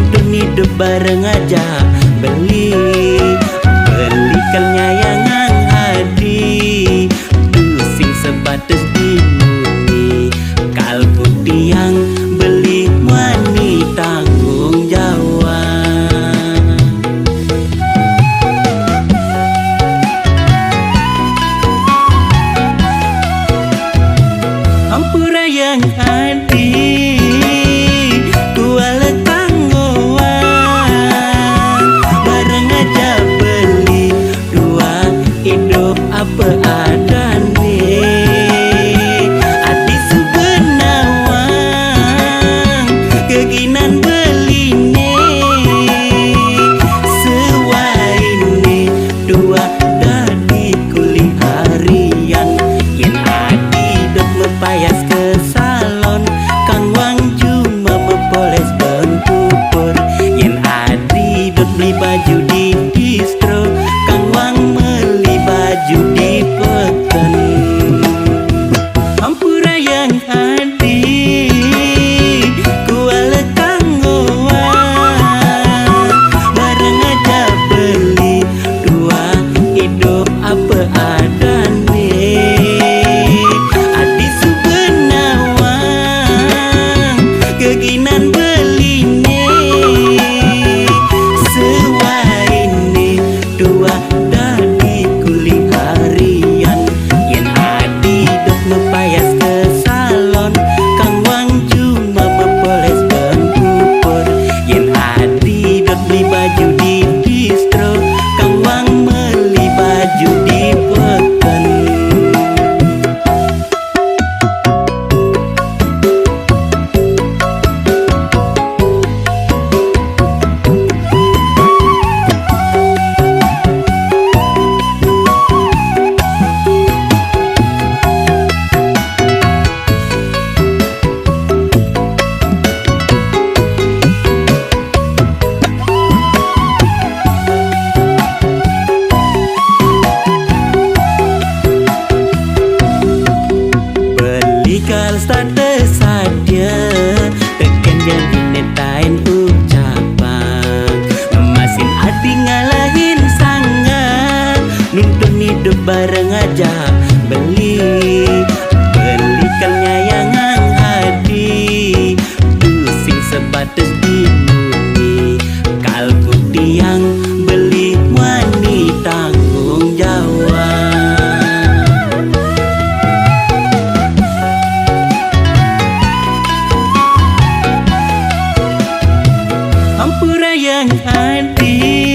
nuntun hidup bareng aja. Belikannya yang hadi, pusing sebatas dimuni. Kalbu tiang beli wani tanggung jawab. Ampura yang hadi, kuala tangguhan, bareng aja beli dua hidup apa adane. Adi subenawang keginan beline, sewaine dua dadi kuli harian. Yen adi dok mepayas ke salon, Kang Wang cuma mepoles ban kupur. Yen adi dok beli baju di distro, Kang Wang beli baju di peken. Ampura yang hadi, kuala tangguhan, bareng aja beli dua hidup apa adane. Adi subenawang keginan beline, sewaine dua dadi kuli harian. Yen adi dok mepayas ke salon, Kang Wang cuma mepoles ban kupur. Yen adi dok beli baju di distro, Kang Wang beli baju di peken. Belikal starter saja, tekan jadi netain ucapan. Memasin hati ngalahin sangat, nuntun hidup bareng aja. Belikannya yang hadi, pusing sebatas dimuni. Kalbu tiang beli wani tanggung jawab. Ampura yang hadi,